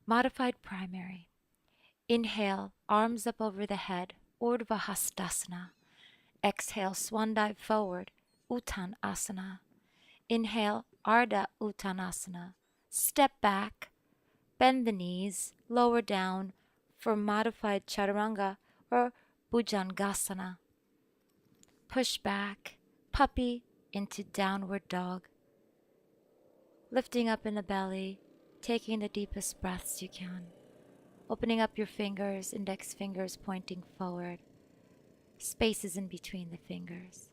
Modified primary. Inhale, arms up over the head, Urdhva Hastasana. Exhale, swan dive forward, Uttanasana. Inhale, Ardha Uttanasana. Step back, bend the knees, lower down for modified chaturanga or bhujangasana. Push back, puppy into downward dog. Lifting up in the belly, taking the deepest breaths you can. Opening up your fingers, index fingers pointing forward. Spaces in between the fingers.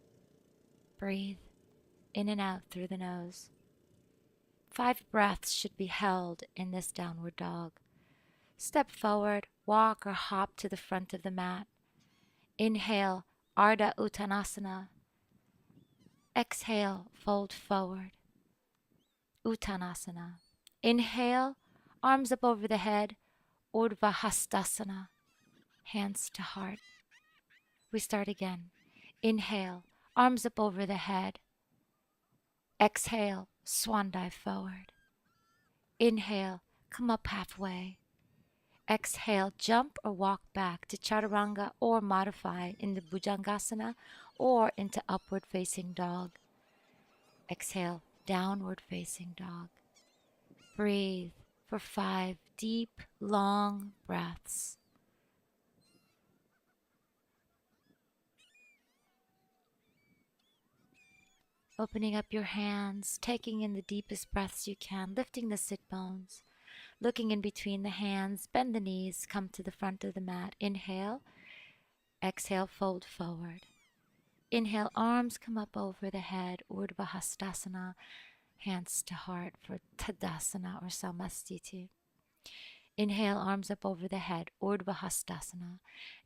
Breathe in and out through the nose. 5 breaths should be held in this downward dog. Step forward, walk or hop to the front of the mat. Inhale, Ardha Uttanasana. Exhale, fold forward, Uttanasana. Inhale, arms up over the head, Urdhva Hastasana, hands to heart. We start again. Inhale, arms up over the head. Exhale, swan dive forward. Inhale, come up halfway. Exhale, jump or walk back to chaturanga or modify into bhujangasana or into upward facing dog. Exhale, downward facing dog. Breathe for 5 deep, long breaths. Opening up your hands, taking in the deepest breaths you can, lifting the sit bones, looking in between the hands, bend the knees, come to the front of the mat. Inhale, exhale, fold forward. Inhale, arms come up over the head, Urdhva Hastasana, hands to heart for Tadasana or Samastiti. Inhale, arms up over the head, Urdhva Hastasana.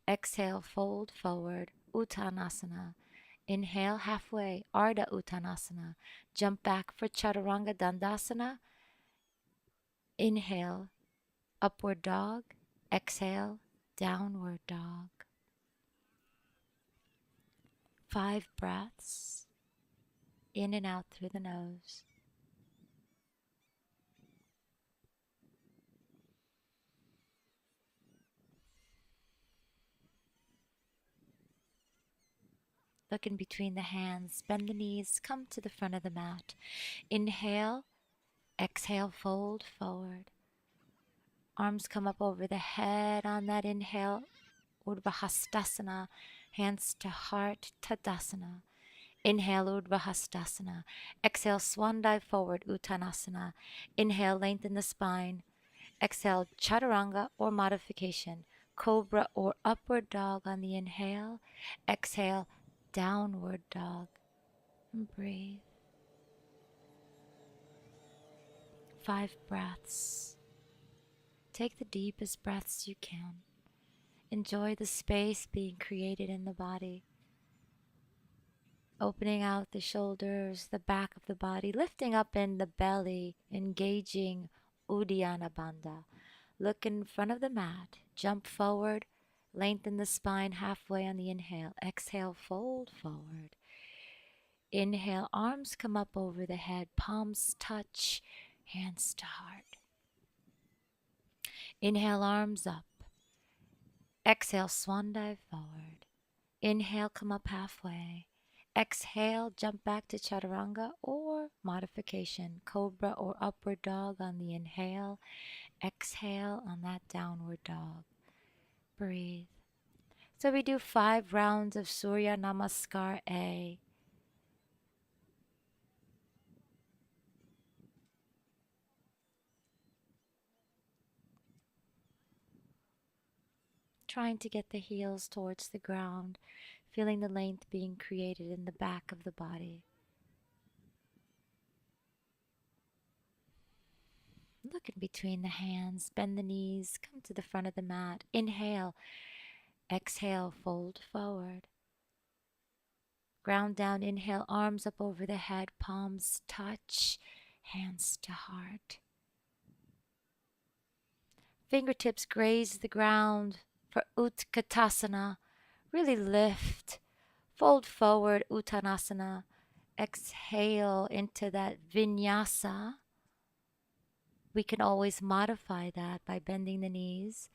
Exhale, fold forward, Uttanasana. Inhale, halfway, Ardha Uttanasana. Jump back for Chaturanga Dandasana. Inhale, upward dog. Exhale, downward dog. 5 breaths, in and out through the nose. Look in between the hands, bend the knees, come to the front of the mat. Inhale, exhale, fold forward. Arms come up over the head on that inhale, Urdhva Hastasana, hands to heart, Tadasana. Inhale, Urdhva Hastasana. Exhale, swan dive forward, Uttanasana. Inhale, lengthen the spine. Exhale, chaturanga or modification, cobra or upward dog on the inhale. Exhale, downward dog. And breathe. 5 breaths. Take the deepest breaths you can. Enjoy the space being created in the body. Opening out the shoulders, the back of the body, lifting up in the belly, engaging Uddiyana Bandha. Look in front of the mat, jump forward, lengthen the spine halfway on the inhale. Exhale, fold forward. Inhale, arms come up over the head, palms touch, hands to heart. Inhale, arms up. Exhale, swan dive forward. Inhale, come up halfway. Exhale, jump back to chaturanga or modification, cobra or upward dog on the inhale. Exhale on that downward dog. Breathe. So we do 5 rounds of Surya Namaskar A. Trying to get the heels towards the ground, feeling the length being created in the back of the body. Look in between the hands, bend the knees, come to the front of the mat. Inhale, exhale, fold forward. Ground down, inhale, arms up over the head, palms touch, hands to heart. Fingertips graze the ground for Utkatasana. Really lift. Fold forward, Uttanasana. Exhale into that vinyasa. We can always modify that by bending the knees.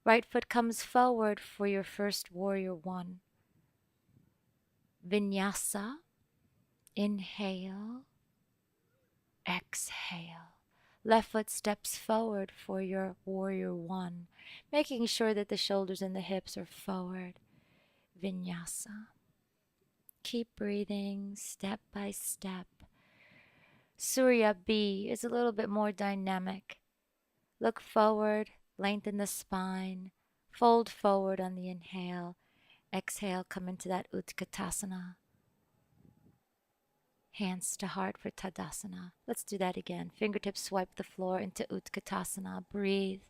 Right foot comes forward for your first warrior one. Vinyasa. Inhale. Exhale. Left foot steps forward for your warrior one, making sure that the shoulders and the hips are forward. Vinyasa. Keep breathing step by step. Surya B is a little bit more dynamic. Look forward, lengthen the spine, fold forward on the inhale. Exhale, come into that Utkatasana. Hands to heart for Tadasana. Let's do that again. Fingertips swipe the floor into Utkatasana. Breathe.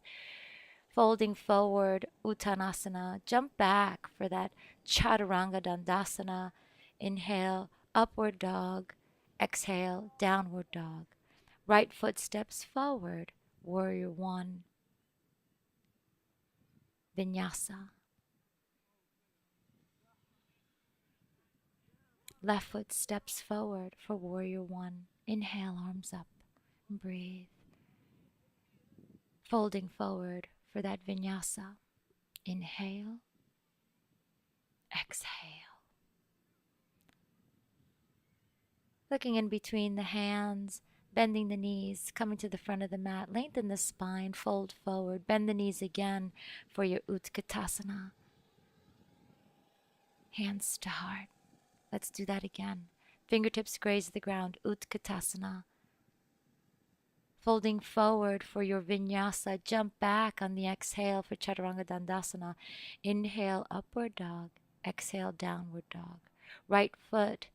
Folding forward, Uttanasana. Jump back for that Chaturanga Dandasana. Inhale, upward dog. Exhale, downward dog. Right foot steps forward, warrior one. Vinyasa. Left foot steps forward for warrior one. Inhale, arms up, and breathe. Folding forward for that vinyasa. Inhale, exhale. Looking in between the hands, bending the knees, coming to the front of the mat, lengthen the spine, fold forward, bend the knees again for your Utkatasana. Hands to heart. Let's do that again. Fingertips graze the ground, Utkatasana. Folding forward for your vinyasa. Jump back on the exhale for Chaturanga Dandasana. Inhale, upward dog. Exhale, downward dog. Right foot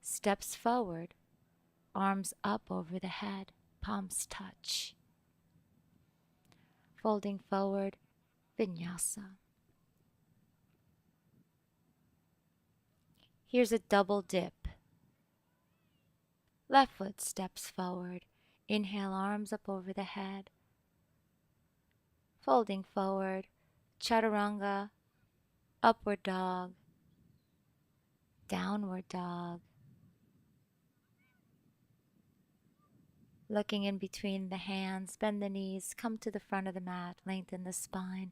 steps forward. Arms up over the head. Palms touch. Folding forward, vinyasa. Here's a double dip. Left foot steps forward. Inhale, arms up over the head. Folding forward, Chaturanga, upward dog, downward dog. Looking in between the hands, bend the knees, come to the front of the mat, lengthen the spine.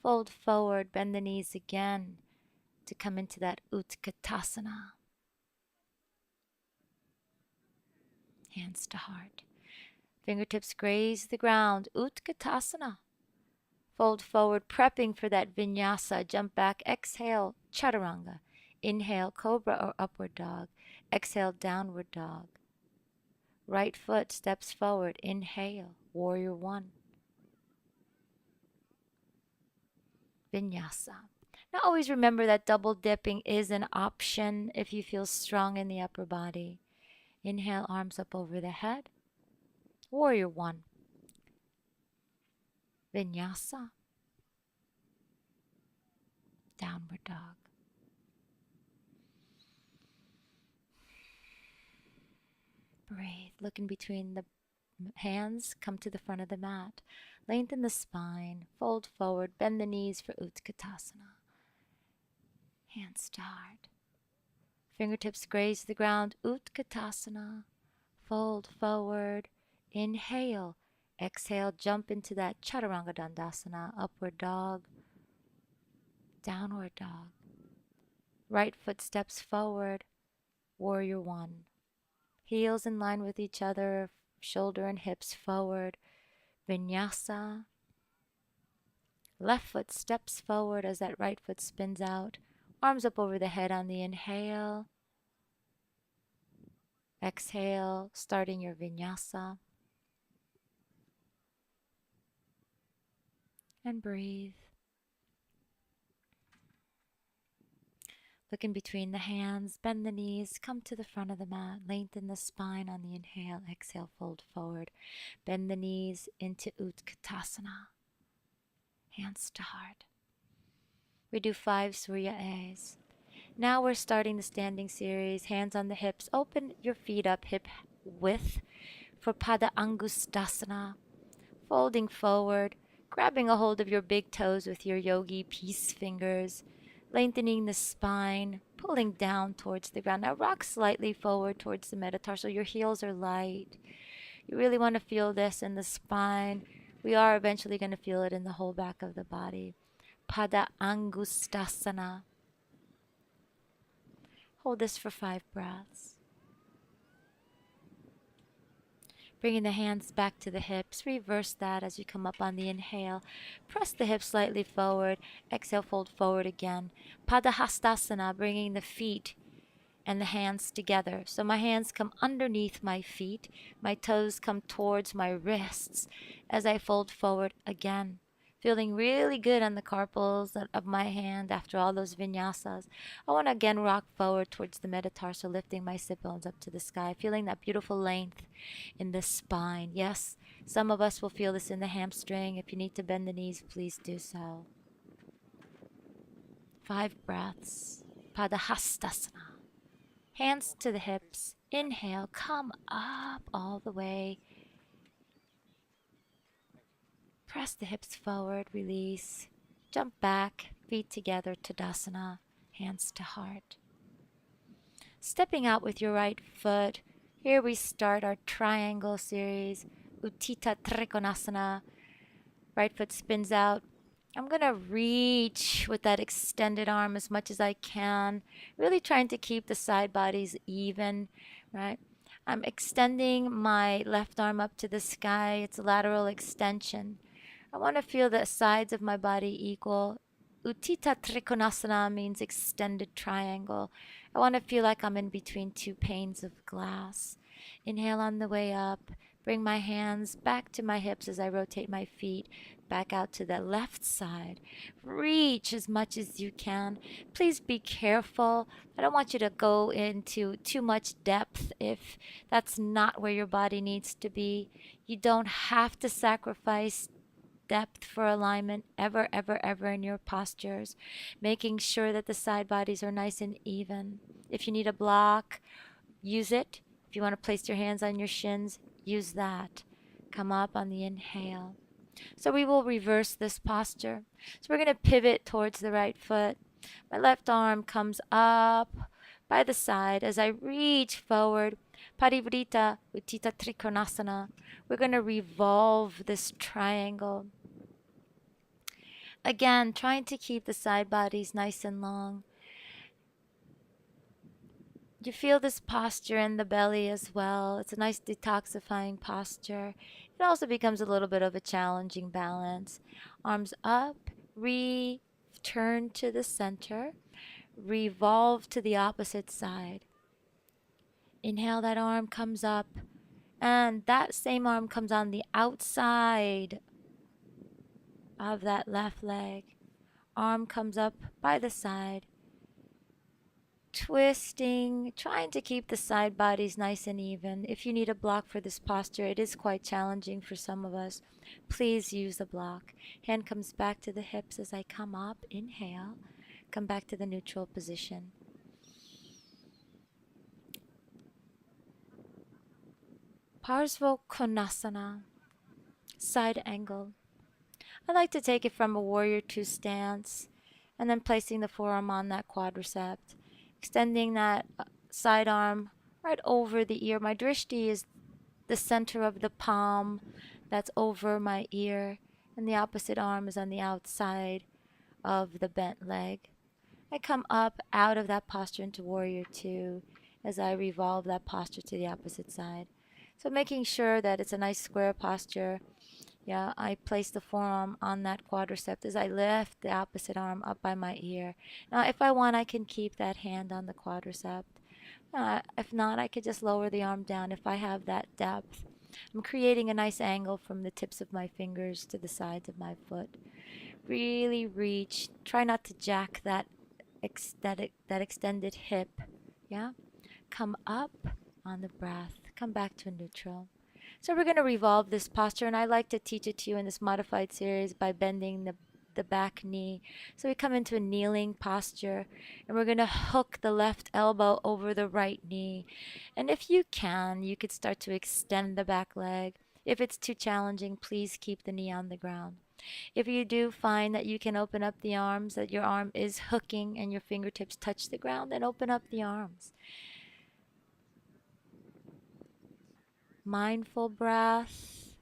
Fold forward, bend the knees again to come into that Utkatasana. Hands to heart. Fingertips graze the ground, Utkatasana. Fold forward, prepping for that vinyasa. Jump back, exhale, Chaturanga. Inhale, cobra or upward dog. Exhale, downward dog. Right foot steps forward. Inhale, warrior one. Vinyasa. Now always remember that double dipping is an option if you feel strong in the upper body. Inhale, arms up over the head. Warrior one. Vinyasa. Downward dog. Breathe. Look in between the hands. Come to the front of the mat. Lengthen the spine. Fold forward. Bend the knees for Utkatasana. Hands to heart. Fingertips graze the ground. Utkatasana. Fold forward. Inhale. Exhale. Jump into that Chaturanga Dandasana. Upward dog. Downward dog. Right foot steps forward. Warrior one. Heels in line with each other. Shoulder and hips forward. Vinyasa. Left foot steps forward as that right foot spins out. Arms up over the head on the inhale. Exhale, starting your vinyasa. And breathe. Look in between the hands, bend the knees, come to the front of the mat, lengthen the spine on the inhale, exhale, fold forward. Bend the knees into Utkatasana. Hands to heart. We do 5 Surya A's. Now we're starting the standing series, hands on the hips. Open your feet up hip width for Pada Angustasana. Folding forward, grabbing a hold of your big toes with your yogi peace fingers. Lengthening the spine, pulling down towards the ground. Now rock slightly forward towards the metatarsal. Your heels are light. You really want to feel this in the spine. We are eventually going to feel it in the whole back of the body. Pada Angustasana. Hold this for 5 breaths. Bringing the hands back to the hips. Reverse that as you come up on the inhale. Press the hips slightly forward. Exhale, fold forward again. Padahastasana, bringing the feet and the hands together. So my hands come underneath my feet. My toes come towards my wrists as I fold forward again. Feeling really good on the carpals of my hand after all those vinyasas. I want to again rock forward towards the metatarsal, lifting my sit bones up to the sky, feeling that beautiful length in the spine. Yes, some of us will feel this in the hamstring. If you need to bend the knees, please do so. 5 breaths. Padahastasana. Hands to the hips. Inhale, come up all the way. Press the hips forward, release. Jump back, feet together, Tadasana, hands to heart. Stepping out with your right foot. Here we start our triangle series, Utthita Trikonasana. Right foot spins out. I'm going to reach with that extended arm as much as I can, really trying to keep the side bodies even, right? I'm extending my left arm up to the sky. It's a lateral extension. I want to feel the sides of my body equal. Utthita Trikonasana means extended triangle. I want to feel like I'm in between 2 panes of glass. Inhale on the way up. Bring my hands back to my hips as I rotate my feet back out to the left side. Reach as much as you can. Please be careful. I don't want you to go into too much depth if that's not where your body needs to be. You don't have to sacrifice depth for alignment ever in your postures, making sure that the side bodies are nice and even. If you need a block, use it. If you want to place your hands on your shins, use that. Come up on the inhale. So we will reverse this posture. So we're going to pivot towards the right foot. My left arm comes up by the side as I reach forward. Parivrita Utthita Trikonasana. We're going to revolve this triangle. Again, trying to keep the side bodies nice and long. You feel this posture in the belly as well. It's a nice detoxifying posture. It also becomes a little bit of a challenging balance. Arms up, return to the center, revolve to the opposite side. Inhale, that arm comes up, and that same arm comes on the outside of that left leg. Arm comes up by the side. Twisting, trying to keep the side bodies nice and even. If you need a block for this posture, it is quite challenging for some of us. Please use a block. Hand comes back to the hips as I come up. Inhale. Come back to the neutral position. Parsva Konasana. Side angle. I like to take it from a warrior 2 stance and then placing the forearm on that quadricep. Extending that side arm right over the ear. My drishti is the center of the palm that's over my ear, and the opposite arm is on the outside of the bent leg. I come up out of that posture into warrior 2 as I revolve that posture to the opposite side. So making sure that it's a nice square posture. Yeah, I place the forearm on that quadricep as I lift the opposite arm up by my ear. Now, if I want, I can keep that hand on the quadricep. If not, I could just lower the arm down if I have that depth. I'm creating a nice angle from the tips of my fingers to the sides of my foot. Really reach. Try not to jack that extended hip. Yeah? Come up on the breath. Come back to neutral. So we're going to revolve this posture, and I like to teach it to you in this modified series by bending the back knee. So we come into a kneeling posture, and we're going to hook the left elbow over the right knee. And if you can, you could start to extend the back leg. If it's too challenging, please keep the knee on the ground. If you do find that you can open up the arms, that your arm is hooking and your fingertips touch the ground, then open up the arms. Mindful breath,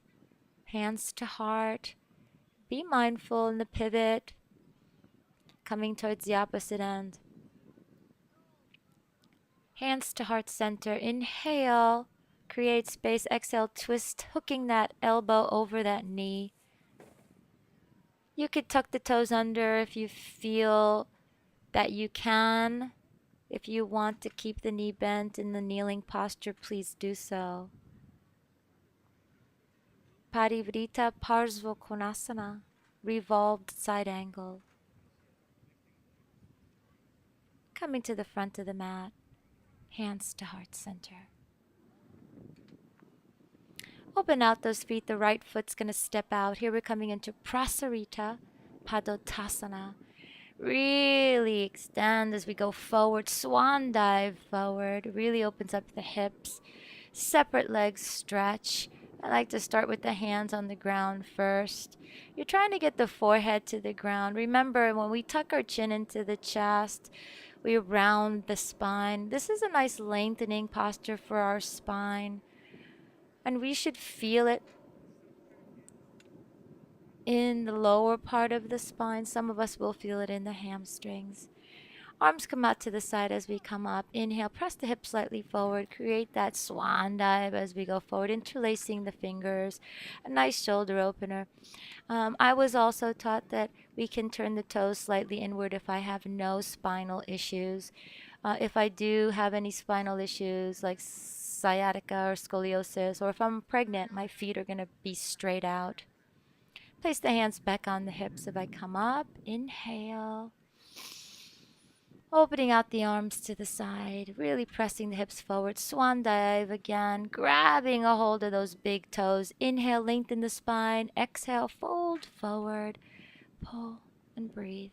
hands to heart. Be mindful in the pivot, coming towards the opposite end. Hands to heart center. Inhale, create space. Exhale, twist, hooking that elbow over that knee. You could tuck the toes under if you feel that you can. If you want to keep the knee bent in the kneeling posture, please do so. Parivrita Parsva Konasana, revolved side angle. Coming to the front of the mat, hands to heart center. Open out those feet. The right foot's going to step out. Here we're coming into Prasarita Padottasana. Really extend as we go forward. Swan dive forward. Really opens up the hips. Separate legs stretch. I like to start with the hands on the ground first. You're trying to get the forehead to the ground. Remember, when we tuck our chin into the chest, we round the spine. This is a nice lengthening posture for our spine. And we should feel it in the lower part of the spine. Some of us will feel it in the hamstrings. Arms come out to the side as we come up. Inhale, press the hips slightly forward. Create that swan dive as we go forward, interlacing the fingers. A nice shoulder opener. I was also taught that we can turn the toes slightly inward if I have no spinal issues. If I do have any spinal issues like sciatica or scoliosis, or if I'm pregnant, my feet are going to be straight out. Place the hands back on the hips if I come up. Inhale. Opening out the arms to the side, really pressing the hips forward. Swan dive again, grabbing a hold of those big toes. Inhale, lengthen the spine. Exhale, fold forward. Pull and breathe.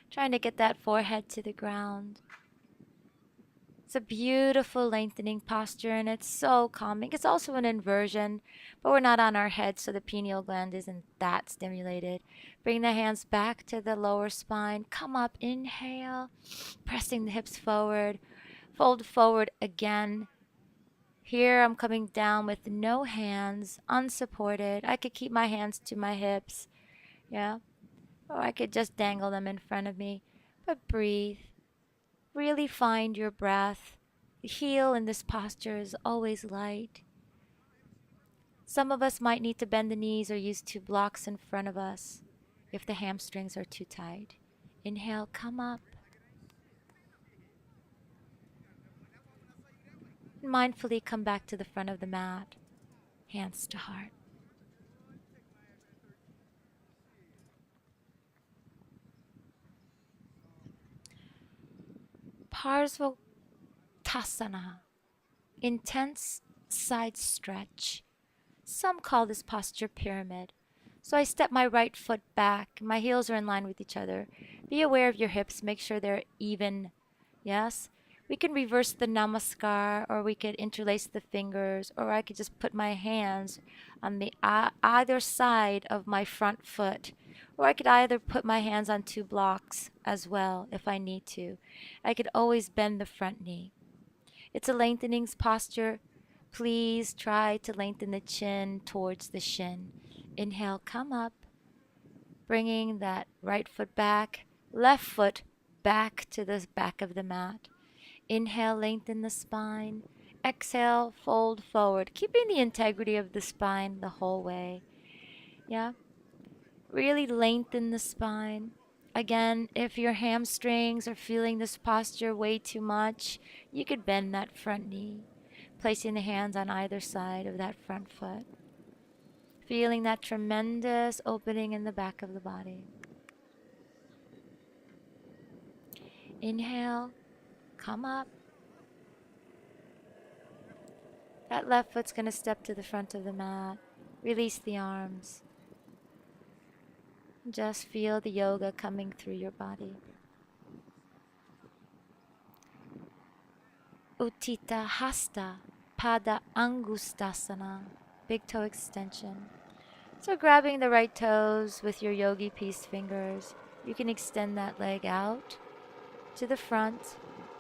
Trying to get that forehead to the ground. It's a beautiful lengthening posture and it's so calming. It's also an inversion, but we're not on our head, so the pineal gland isn't that stimulated. Bring the hands back to the lower spine. Come up, inhale, pressing the hips forward. Fold forward again. Here I'm coming down with no hands, unsupported. I could keep my hands to my hips, yeah, or I could just dangle them in front of me. But breathe. Really find your breath. The heel in this posture is always light. Some of us might need to bend the knees or use two blocks in front of us if the hamstrings are too tight. Inhale, come up. And mindfully come back to the front of the mat, hands to heart. Parsvottasana, intense side stretch. Some call this posture pyramid. So I step my right foot back. My heels are in line with each other. Be aware of your hips. Make sure they're even. Yes? We can reverse the namaskar, or we could interlace the fingers, or I could just put my hands on the either side of my front foot. Or I could either put my hands on two blocks as well if I need to. I could always bend the front knee. It's a lengthening posture. Please try to lengthen the chin towards the shin. Inhale, come up, bringing that right foot back, left foot back to the back of the mat. Inhale, lengthen the spine. Exhale, fold forward, keeping the integrity of the spine the whole way. Yeah? Really lengthen the spine. Again, if your hamstrings are feeling this posture way too much, you could bend that front knee, placing the hands on either side of that front foot. Feeling that tremendous opening in the back of the body. Inhale, come up. That left foot's going to step to the front of the mat. Release the arms. Just feel the yoga coming through your body. Uttita Hasta Pada Angustasana, big toe extension. So grabbing the right toes with your yogi peace fingers, you can extend that leg out to the front.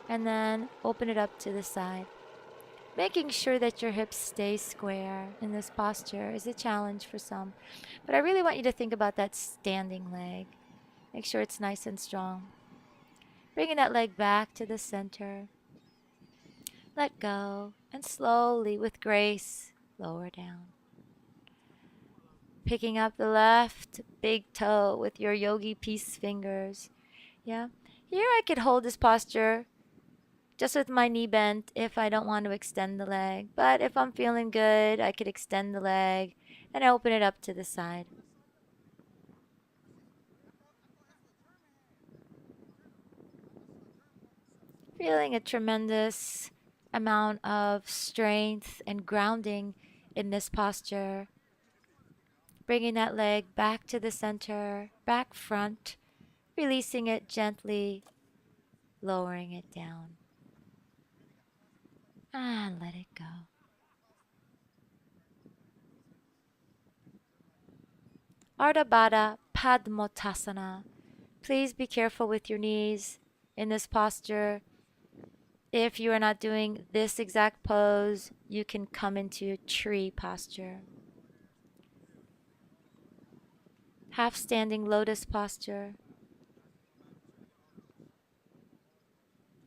And then open it up to the side. Making sure that your hips stay square in this posture is a challenge for some. But I really want you to think about that standing leg. Make sure it's nice and strong. Bringing that leg back to the center. Let go and slowly, with grace, lower down. Picking up the left big toe with your yogi peace fingers. Yeah. Here I could hold this posture just with my knee bent if I don't want to extend the leg. But if I'm feeling good, I could extend the leg and open it up to the side. Feeling a tremendous amount of strength and grounding in this posture. Bringing that leg back to the center, back front, releasing it gently, lowering it down. And let it go. Ardha Baddha Padmottanasana. Please be careful with your knees in this posture. If you are not doing this exact pose, you can come into a tree posture. Half standing lotus posture.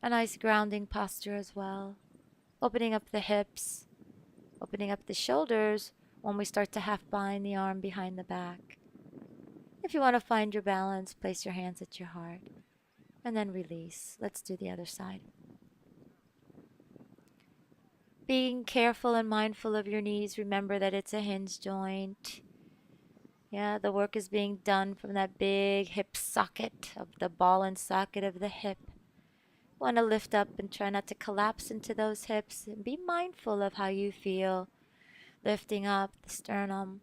A nice grounding posture as well. Opening up the hips, opening up the shoulders when we start to half bind the arm behind the back. If you want to find your balance, place your hands at your heart and then release. Let's do the other side. Being careful and mindful of your knees, remember that it's a hinge joint. Yeah, the work is being done from that big hip socket of the ball and socket of the hip. Want to lift up and try not to collapse into those hips and be mindful of how you feel. Lifting up the sternum.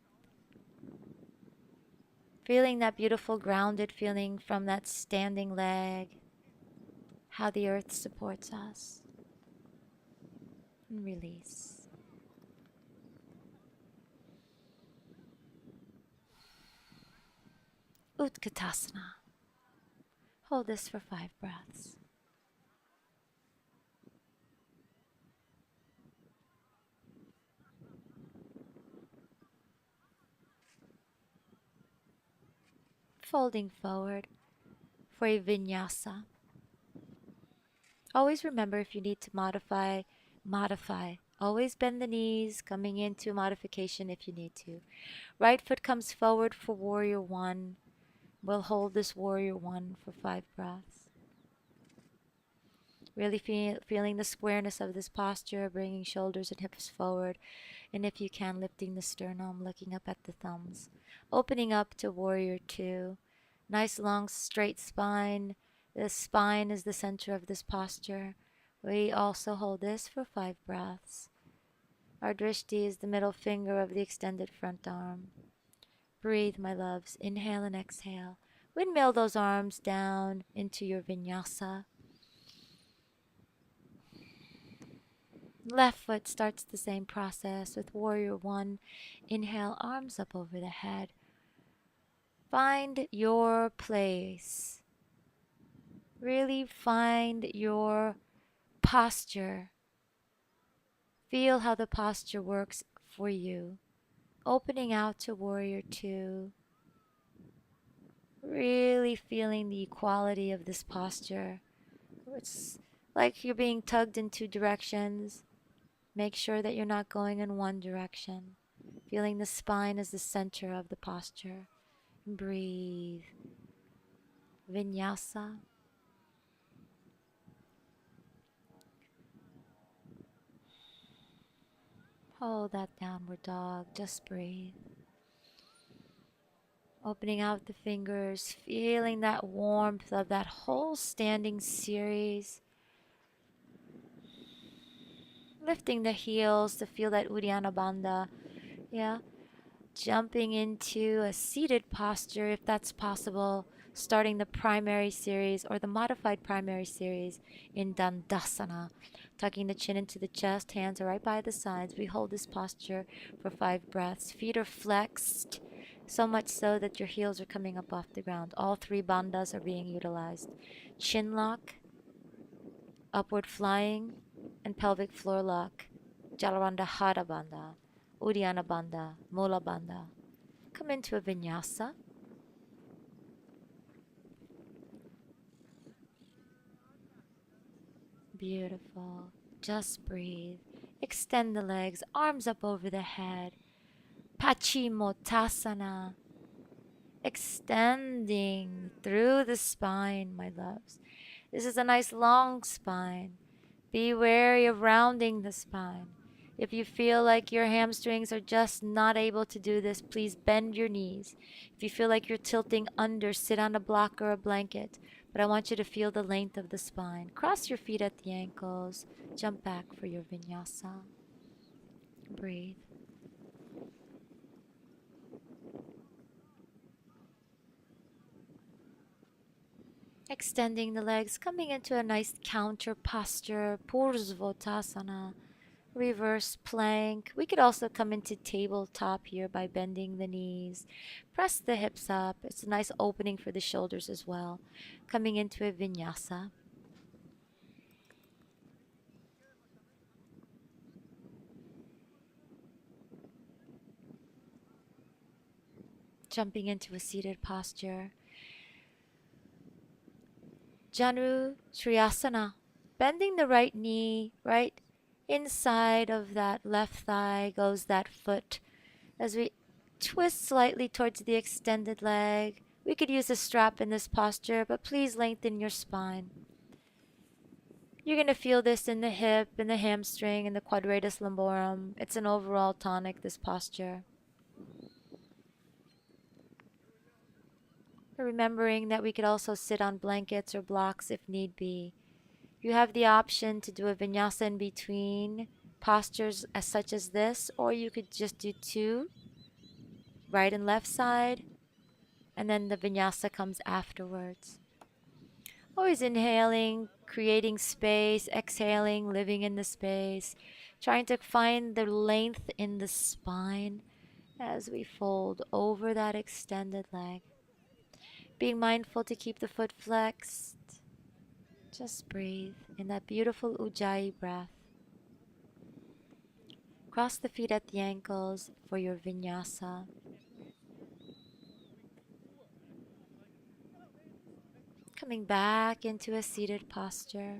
Feeling that beautiful grounded feeling from that standing leg. How the earth supports us. And release. Utkatasana. Hold this for 5 breaths. Folding forward for a vinyasa. Always remember, if you need to modify, modify. Always bend the knees, coming into modification if you need to. Right foot comes forward for warrior 1. We'll hold this warrior 1 for 5 breaths. Really feeling the squareness of this posture, bringing shoulders and hips forward. And if you can, lifting the sternum, looking up at the thumbs. Opening up to warrior 2. Nice long straight spine. The spine is the center of this posture. We also hold this for 5 breaths. Our drishti is the middle finger of the extended front arm. Breathe, my loves. Inhale and exhale. Windmill those arms down into your vinyasa. Left foot starts the same process with warrior 1. Inhale, arms up over the head. Find your place. Really find your posture. Feel how the posture works for you. Opening out to warrior 2. Really feeling the equality of this posture. It's like you're being tugged in 2 directions. Make sure that you're not going in one direction. Feeling the spine as the center of the posture. Breathe. Vinyasa. Hold that downward dog. Just breathe. Opening out the fingers, feeling that warmth of that whole standing series. Lifting the heels to feel that Uddiyana Bandha. Yeah. Jumping into a seated posture if that's possible. Starting the primary series or the modified primary series in Dandasana. Tucking the chin into the chest, hands are right by the sides. We hold this posture for 5 breaths. Feet are flexed, so much so that your heels are coming up off the ground. All 3 bandhas are being utilized. Chin lock, upward flying, and pelvic floor lock. Jalaranda Hara Bandha, Uddiyana Bandha, Mula Bandha. Come into a vinyasa. Beautiful. Just breathe. Extend the legs, arms up over the head. Paschimottanasana. Extending through the spine, my loves. This is a nice long spine. Be wary of rounding the spine. If you feel like your hamstrings are just not able to do this, please bend your knees. If you feel like you're tilting under, sit on a block or a blanket. But I want you to feel the length of the spine. Cross your feet at the ankles. Jump back for your vinyasa. Breathe. Extending the legs, coming into a nice counter posture, Purusvottasana, reverse plank. We could also come into tabletop here by bending the knees. Press the hips up. It's a nice opening for the shoulders as well. Coming into a vinyasa. Jumping into a seated posture. Janu Shriyasana. Bending the right knee, right inside of that left thigh goes that foot. As we twist slightly towards the extended leg. We could use a strap in this posture, but please lengthen your spine. You're going to feel this in the hip, in the hamstring, in the quadratus lumborum. It's an overall tonic, this posture. Remembering that we could also sit on blankets or blocks if need be. You have the option to do a vinyasa in between postures as such as this, or you could just do two, right and left side, and then the vinyasa comes afterwards. Always inhaling, creating space, exhaling, living in the space, trying to find the length in the spine as we fold over that extended leg. Being mindful to keep the foot flexed. Just breathe in that beautiful Ujjayi breath. Cross the feet at the ankles for your vinyasa. Coming back into a seated posture.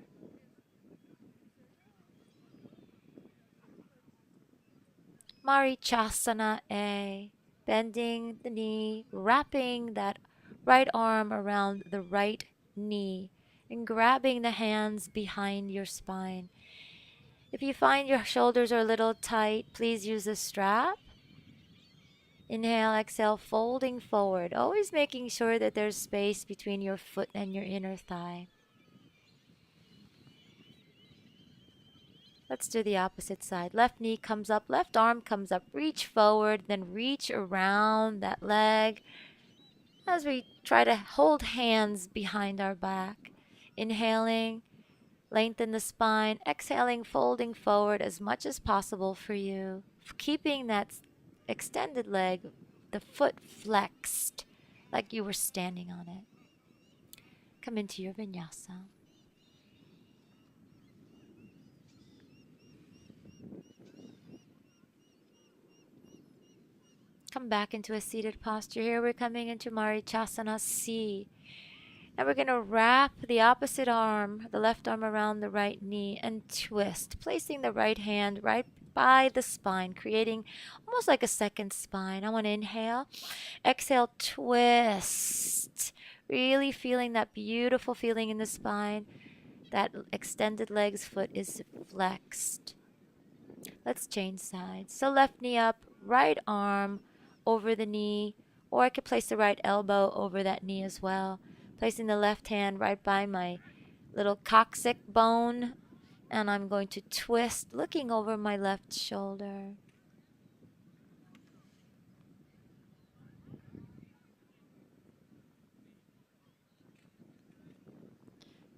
Marichasana A. Bending the knee, wrapping that right arm around the right knee, and grabbing the hands behind your spine. If you find your shoulders are a little tight, please use a strap. Inhale, exhale, folding forward, always making sure that there's space between your foot and your inner thigh. Let's do the opposite side. Left knee comes up, left arm comes up. Reach forward, then reach around that leg as we try to hold hands behind our back. Inhaling, lengthen the spine. Exhaling, folding forward as much as possible for you. Keeping that extended leg, the foot flexed like you were standing on it. Come into your vinyasa. Come back into a seated posture. Here we're coming into Marichasana C. Now we're going to wrap the opposite arm, the left arm around the right knee and twist, placing the right hand right by the spine, creating almost like a second spine. I want to inhale, exhale, twist. Really feeling that beautiful feeling in the spine. That extended leg's foot is flexed. Let's change sides. So left knee up, right arm over the knee, or I could place the right elbow over that knee as well. Placing the left hand right by my little coccyx bone, and I'm going to twist, looking over my left shoulder.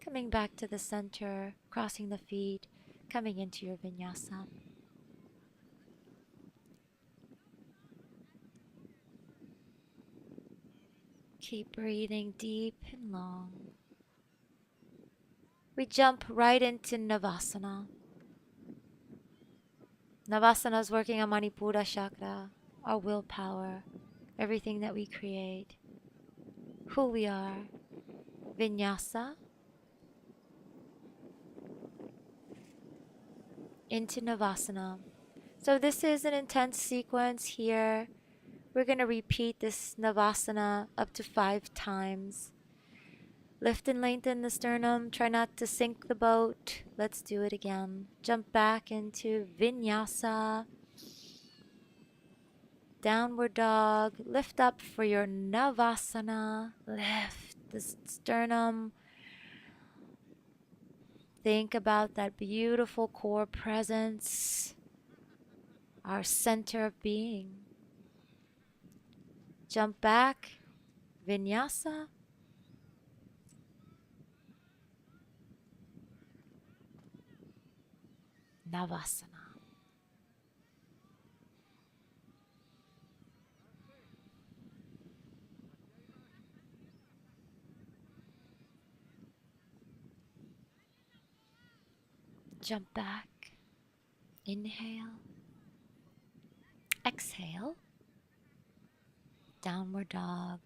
Coming back to the center, crossing the feet, coming into your vinyasa. Keep breathing deep and long. we jump right into Navasana. Navasana is working on Manipura chakra, our willpower, everything that we create, who we are. Vinyasa into Navasana. So this is an intense sequence here. We're going to repeat this Navasana up to 5 times. Lift and lengthen the sternum. Try not to sink the boat. Let's do it again. Jump back into Vinyasa. Downward dog. Lift up for your Navasana. Lift the sternum. Think about that beautiful core presence, our center of being. Jump back, Vinyasa. Navasana. Jump back. Inhale. Exhale. Downward dog.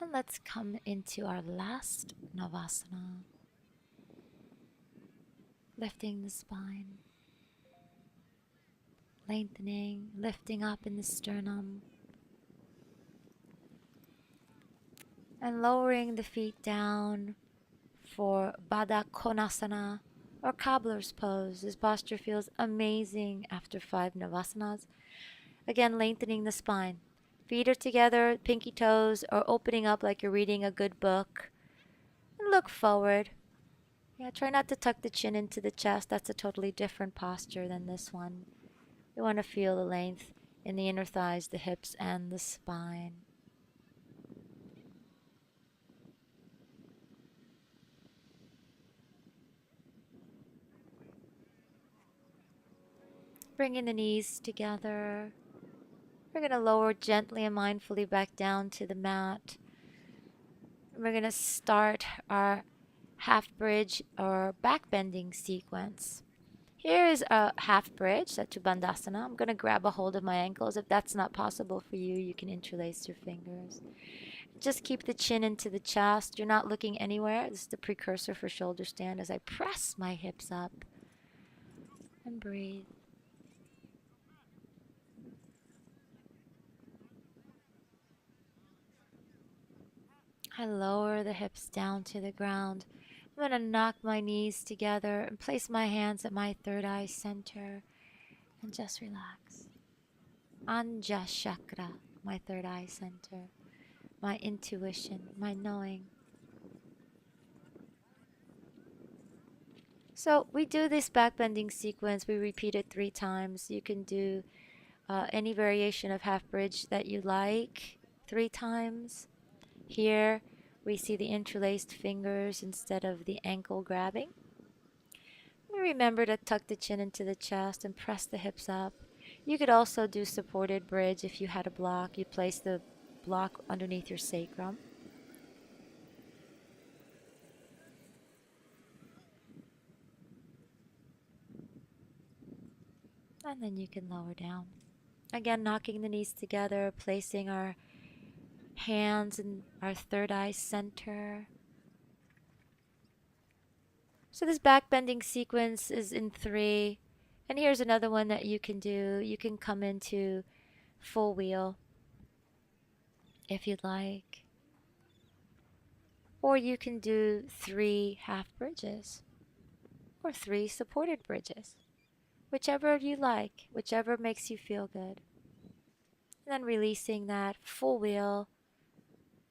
And let's come into our last Navasana. Lifting the spine. Lengthening, lifting up in the sternum. And lowering the feet down for Baddha Konasana or cobbler's pose. This posture feels amazing after 5 Navasanas. Again, lengthening the spine. Feet are together, pinky toes are opening up like you're reading a good book. And look forward. Yeah, try not to tuck the chin into the chest. That's a totally different posture than this one. We want to feel the length in the inner thighs, the hips, and the spine. Bringing the knees together. We're going to lower gently and mindfully back down to the mat. We're going to start our half bridge or back bending sequence. Here is a half bridge, Setu Bandhasana. I'm going to grab a hold of my ankles. If that's not possible for you, you can interlace your fingers. Just keep the chin into the chest. You're not looking anywhere. This is the precursor for shoulder stand as I press my hips up. And breathe. I lower the hips down to the ground. I'm going to knock my knees together and place my hands at my third eye center and just relax. Anja Chakra, my third eye center, my intuition, my knowing. So we do this back bending sequence. We repeat it 3 times. You can do any variation of half bridge that you like 3 times. Here we see the interlaced fingers instead of the ankle grabbing. Remember to tuck the chin into the chest and press the hips up. You could also do supported bridge if you had a block. You place the block underneath your sacrum. And then you can lower down. Again, knocking the knees together, placing our hands in our third eye center. So this back bending sequence is in 3. And here's another one that you can do. You can come into full wheel if you'd like. Or you can do 3 half bridges or 3 supported bridges. Whichever you like, whichever makes you feel good. And then releasing that full wheel,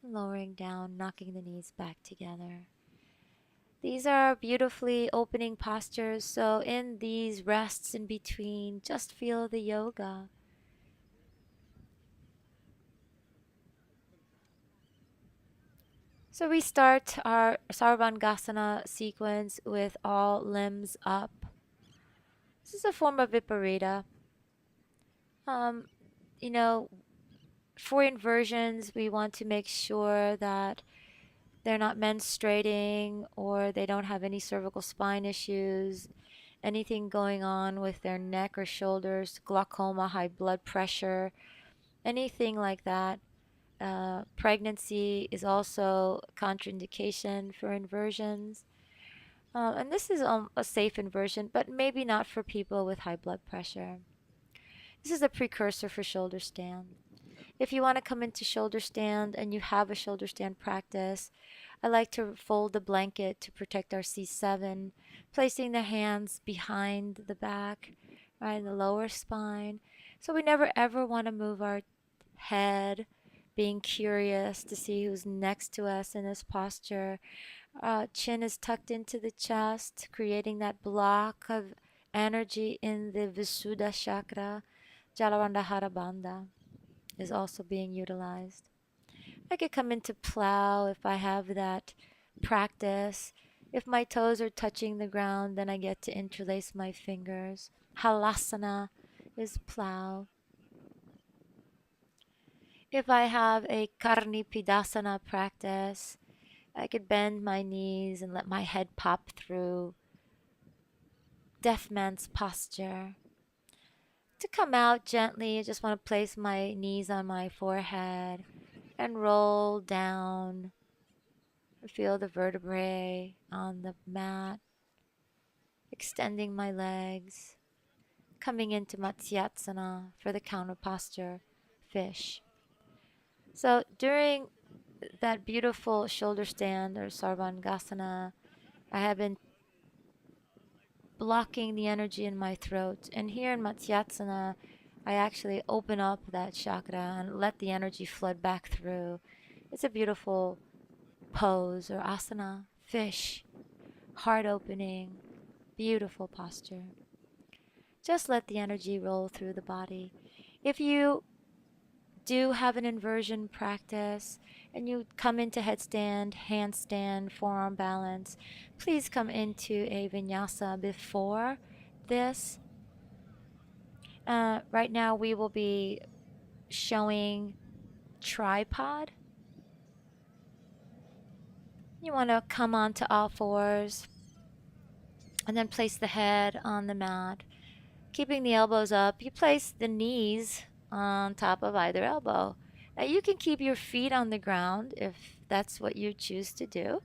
lowering down, knocking the knees back together. These are beautifully opening postures, so in these rests in between, just feel the yoga. So we start our Sarvangasana sequence with all limbs up. This is a form of Viparita. For inversions, we want to make sure that they're not menstruating or they don't have any cervical spine issues, anything going on with their neck or shoulders, glaucoma, high blood pressure, anything like that. Pregnancy is also a contraindication for inversions. And this is a safe inversion, but maybe not for people with high blood pressure. This is a precursor for shoulder stand. If you want to come into shoulder stand and you have a shoulder stand practice, I like to fold the blanket to protect our C7, placing the hands behind the back, right in the lower spine. So we never ever want to move our head, being curious to see who's next to us in this posture. Chin is tucked into the chest, creating that block of energy in the Visuddha chakra. Jalandhara Bandha is also being utilized. I could come into plow if I have that practice. If my toes are touching the ground, then I get to interlace my fingers. Halasana is plow. If I have a Karnipidasana practice, I could bend my knees and let my head pop through. Deaf man's posture. To come out gently, I just want to place my knees on my forehead and roll down. Feel the vertebrae on the mat, extending my legs, coming into Matsyasana for the counter posture, fish. So during that beautiful shoulder stand or Sarvangasana, I have been blocking the energy in my throat. And here in Matsyasana, I actually open up that chakra and let the energy flood back through. It's a beautiful pose or asana, fish, heart opening, beautiful posture. Just let the energy roll through the body. If you do have an inversion practice and you come into headstand, handstand, forearm balance, please come into a vinyasa before this. Right now we will be showing tripod. You want to come onto all fours and then place the head on the mat. Keeping the elbows up, you place the knees on top of either elbow. Now you can keep your feet on the ground if that's what you choose to do.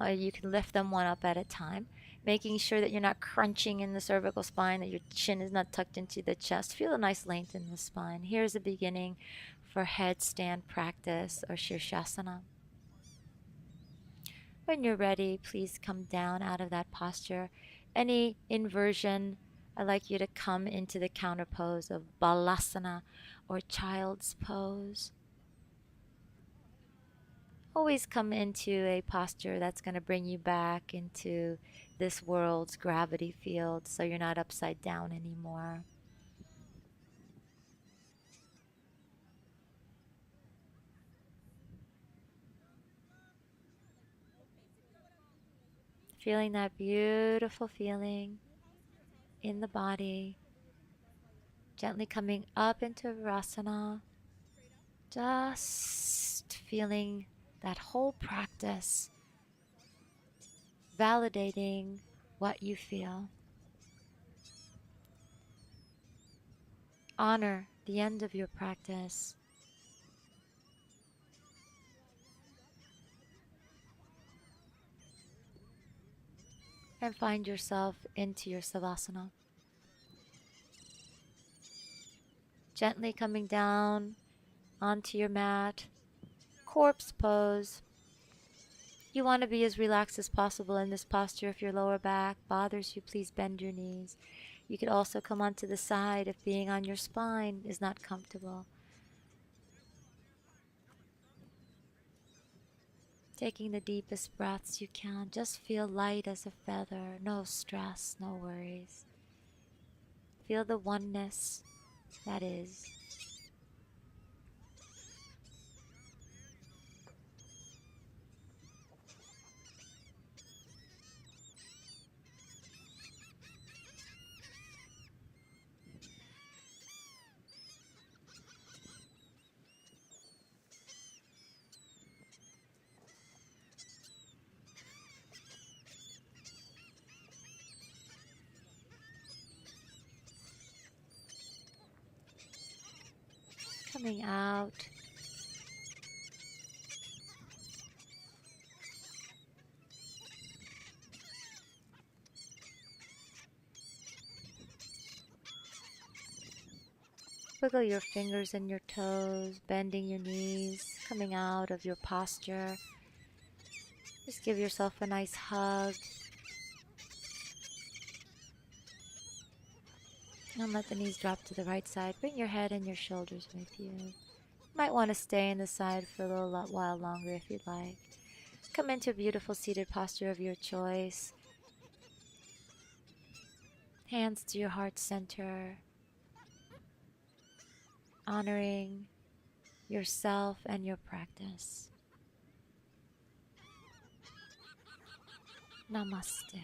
You can lift them one up at a time, making sure that you're not crunching in the cervical spine, that your chin is not tucked into the chest. Feel a nice length in the spine. Here's a beginning for headstand practice or Shirshasana. When you're ready, please come down out of that posture. Any inversion, I'd like you to come into the counter pose of Balasana or child's pose. Always come into a posture that's going to bring you back into this world's gravity field so you're not upside down anymore. Feeling that beautiful feeling in the body. Gently coming up into Virasana. Just feeling that whole practice, validating what you feel. Honor the end of your practice. And find yourself into your Savasana. Gently coming down onto your mat, corpse pose. You want to be as relaxed as possible in this posture. If your lower back bothers you, please bend your knees. You could also come onto the side if being on your spine is not comfortable. Taking the deepest breaths you can. Just feel light as a feather. No stress, no worries. Feel the oneness that is. coming out. Wiggle your fingers and your toes, bending your knees, coming out of your posture. Just give yourself a nice hug. And let the knees drop to the right side. Bring your head and your shoulders with you. Might want to stay in the side for a little while longer if you'd like. Come into a beautiful seated posture of your choice. Hands to your heart center. Honoring yourself and your practice. Namaste.